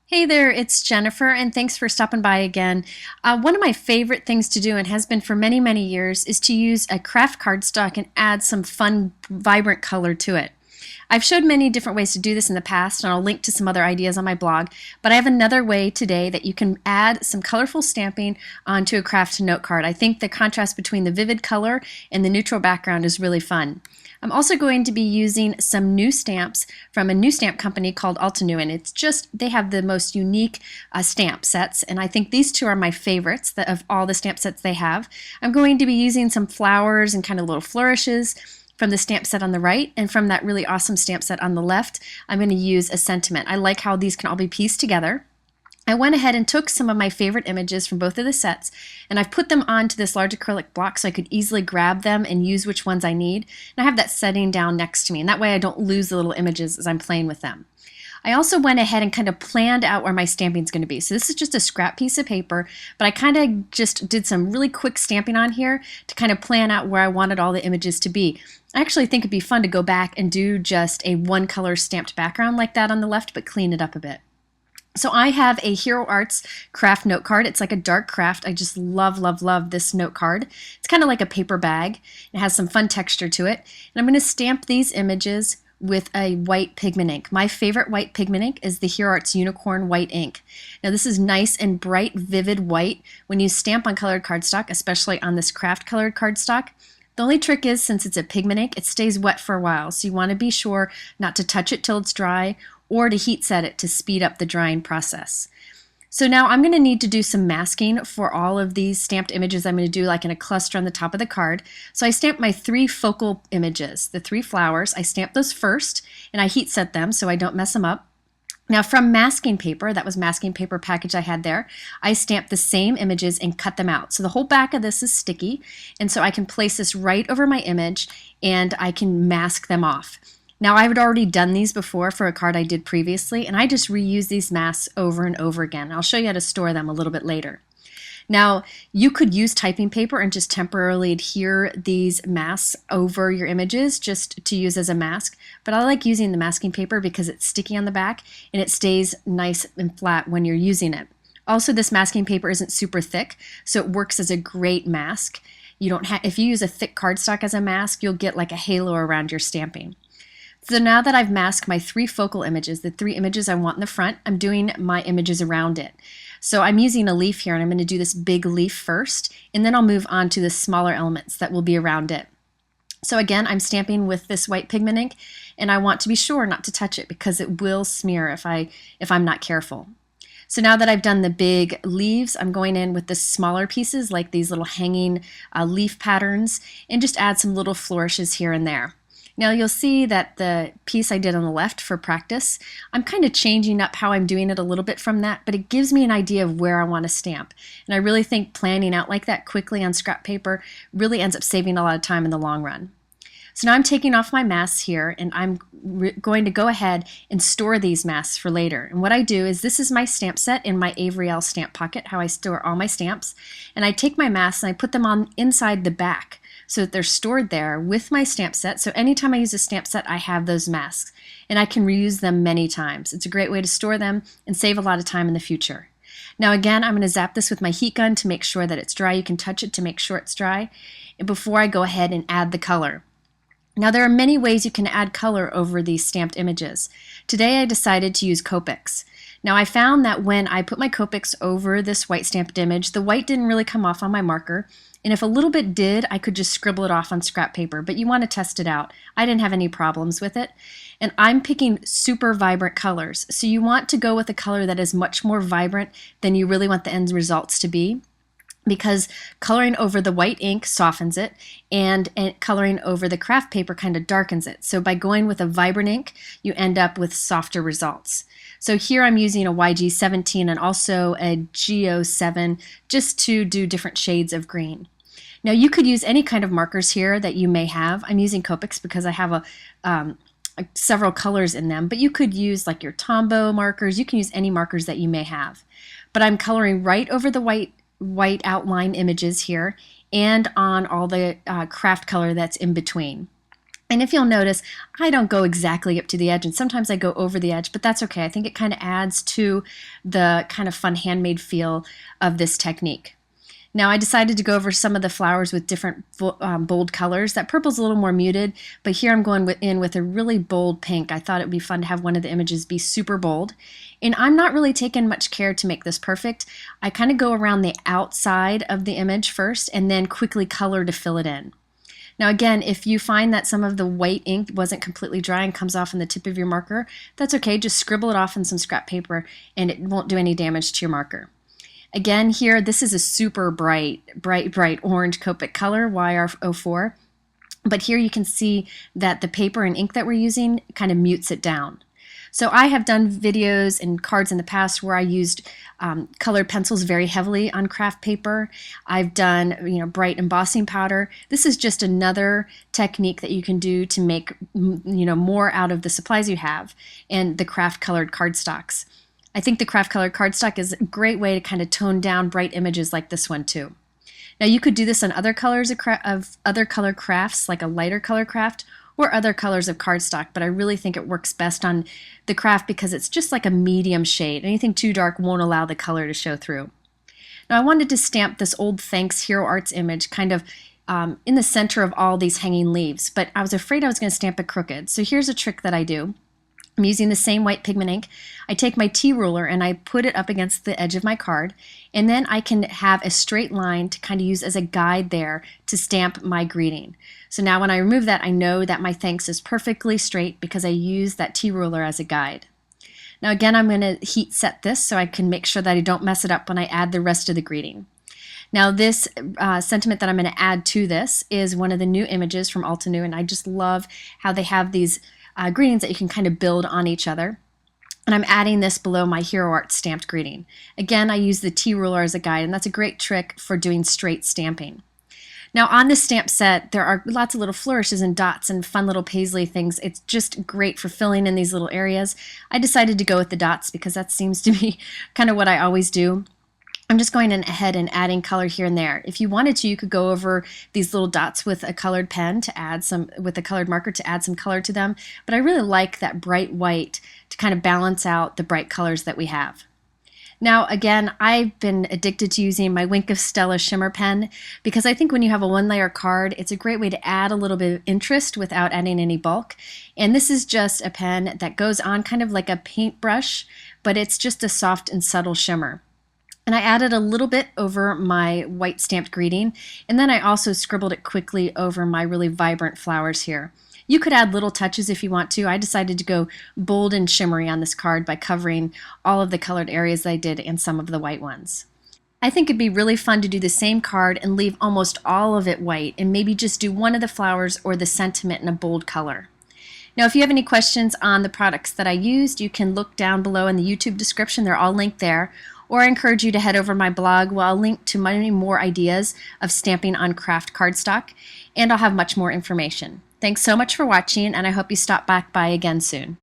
Hey there, it's Jennifer, and thanks for stopping by again. One of my favorite things to do, and has been for many, many years, is to use a Kraft cardstock and add some fun, vibrant color to it. I've showed many different ways to do this in the past, and I'll link to some other ideas on my blog, but I have another way today that you can add some colorful stamping onto a Kraft note card. I think the contrast between the vivid color and the neutral background is really fun. I'm also going to be using some new stamps from a new stamp company called Altenew, and they have the most unique stamp sets, and I think these two are my favorites of all the stamp sets they have. I'm going to be using some flowers and kind of little flourishes from the stamp set on the right, and from that really awesome stamp set on the left, I'm going to use a sentiment. I like how these can all be pieced together. I went ahead and took some of my favorite images from both of the sets, and I've put them onto this large acrylic block so I could easily grab them and use which ones I need. And I have that setting down next to me, and that way I don't lose the little images as I'm playing with them. I also went ahead and kind of planned out where my stamping is going to be. So this is just a scrap piece of paper, but I kind of just did some really quick stamping on here to kind of plan out where I wanted all the images to be. I actually think it'd be fun to go back and do just a one color stamped background like that on the left, but clean it up a bit. So I have a Hero Arts Kraft note card. It's like a dark craft. I just love, love, love this note card. It's kind of like a paper bag. It has some fun texture to it. And I'm going to stamp these images with a white pigment ink. My favorite white pigment ink is the Hero Arts Unicorn White Ink. Now this is nice and bright, vivid white when you stamp on colored cardstock, especially on this Kraft colored cardstock. The only trick is, since it's a pigment ink, it stays wet for a while, so you want to be sure not to touch it till it's dry or to heat set it to speed up the drying process. So now I'm going to need to do some masking for all of these stamped images. I'm going to do like in a cluster on the top of the card. So I stamped my three focal images, the three flowers. I stamped those first and I heat set them so I don't mess them up. Now from masking paper, that was masking paper package I had there, I stamped the same images and cut them out. So the whole back of this is sticky, and so I can place this right over my image and I can mask them off. Now I had already done these before for a card I did previously, and I just reuse these masks over and over again. I'll show you how to store them a little bit later. Now, you could use typing paper and just temporarily adhere these masks over your images just to use as a mask, but I like using the masking paper because it's sticky on the back and it stays nice and flat when you're using it. Also, this masking paper isn't super thick, so it works as a great mask. If you use a thick cardstock as a mask, you'll get like a halo around your stamping. So now that I've masked my three focal images, the three images I want in the front, I'm doing my images around it. So I'm using a leaf here, and I'm going to do this big leaf first, and then I'll move on to the smaller elements that will be around it. So again, I'm stamping with this white pigment ink, and I want to be sure not to touch it because it will smear if I'm not careful. So now that I've done the big leaves, I'm going in with the smaller pieces like these little hanging leaf patterns and just add some little flourishes here and there. Now you'll see that the piece I did on the left for practice, I'm kind of changing up how I'm doing it a little bit from that, but it gives me an idea of where I want to stamp. And I really think planning out like that quickly on scrap paper really ends up saving a lot of time in the long run. So now I'm taking off my masks here, and I'm going to go ahead and store these masks for later. And what I do is, this is my stamp set in my Avery Elle stamp pocket, how I store all my stamps. And I take my masks and I put them on inside the back so that they're stored there with my stamp set. So anytime I use a stamp set, I have those masks, and I can reuse them many times. It's a great way to store them and save a lot of time in the future. Now again, I'm going to zap this with my heat gun to make sure that it's dry. You can touch it to make sure it's dry before I go ahead and add the color. Now there are many ways you can add color over these stamped images. Today I decided to use Copics. Now I found that when I put my Copics over this white stamped image, the white didn't really come off on my marker, and if a little bit did, I could just scribble it off on scrap paper, but you want to test it out. I didn't have any problems with it, and I'm picking super vibrant colors, so you want to go with a color that is much more vibrant than you really want the end results to be, because coloring over the white ink softens it, and coloring over the craft paper kind of darkens it. So by going with a vibrant ink, you end up with softer results. So here I'm using a YG17 and also a GO7 just to do different shades of green. Now you could use any kind of markers here that you may have. I'm using Copics because I have several colors in them, but you could use like your Tombow markers. You can use any markers that you may have. But I'm coloring right over the white outline images here and on all the craft color that's in between. And if you'll notice, I don't go exactly up to the edge, and sometimes I go over the edge, but that's okay. I think it kind of adds to the kind of fun handmade feel of this technique. Now I decided to go over some of the flowers with different bold colors. That purple's a little more muted, but here I'm going in with a really bold pink. I thought it would be fun to have one of the images be super bold. And I'm not really taking much care to make this perfect. I kind of go around the outside of the image first and then quickly color to fill it in. Now again, if you find that some of the white ink wasn't completely dry and comes off on the tip of your marker, that's okay. Just scribble it off in some scrap paper and it won't do any damage to your marker. Again, here, this is a super bright orange Copic color, YR04. But here you can see that the paper and ink that we're using kind of mutes it down. So I have done videos and cards in the past where I used colored pencils very heavily on craft paper. I've done bright embossing powder. This is just another technique that you can do to make more out of the supplies you have and the craft colored cardstocks. I think the craft colored cardstock is a great way to kind of tone down bright images like this one too. Now you could do this on other colors of other color crafts, like a lighter color craft, or other colors of cardstock, but I really think it works best on the craft because it's just like a medium shade. Anything too dark won't allow the color to show through. Now I wanted to stamp this old Thanks Hero Arts image kind of in the center of all these hanging leaves, but I was afraid I was going to stamp it crooked. So here's a trick that I do. I'm using the same white pigment ink. I take my T-ruler and I put it up against the edge of my card, and then I can have a straight line to kind of use as a guide there to stamp my greeting. So now when I remove that, I know that my thanks is perfectly straight because I use that T-ruler as a guide. Now again, I'm going to heat set this so I can make sure that I don't mess it up when I add the rest of the greeting. Now this sentiment that I'm going to add to this is one of the new images from Altenew, and I just love how they have these greetings that you can kind of build on each other. And I'm adding this below my Hero Art stamped greeting. Again, I use the T-ruler as a guide, and that's a great trick for doing straight stamping. Now on this stamp set, there are lots of little flourishes and dots and fun little paisley things. It's just great for filling in these little areas. I decided to go with the dots because that seems to be kind of what I always do. I'm just going ahead and adding color here and there. If you wanted to, you could go over these little dots with a colored pen to add some, with a colored marker to add some color to them, but I really like that bright white to kind of balance out the bright colors that we have. Now again, I've been addicted to using my Wink of Stella Shimmer pen because I think when you have a one-layer card, it's a great way to add a little bit of interest without adding any bulk. And this is just a pen that goes on kind of like a paintbrush, but it's just a soft and subtle shimmer. And I added a little bit over my white stamped greeting, and then I also scribbled it quickly over my really vibrant flowers here. You could add little touches if you want to. I decided to go bold and shimmery on this card by covering all of the colored areas that I did and some of the white ones. I think it'd be really fun to do the same card and leave almost all of it white and maybe just do one of the flowers or the sentiment in a bold color. Now, if you have any questions on the products that I used, you can look down below in the YouTube description. They're all linked there. Or I encourage you to head over to my blog where I'll link to many more ideas of stamping on craft cardstock, and I'll have much more information. Thanks so much for watching, and I hope you stop back by again soon.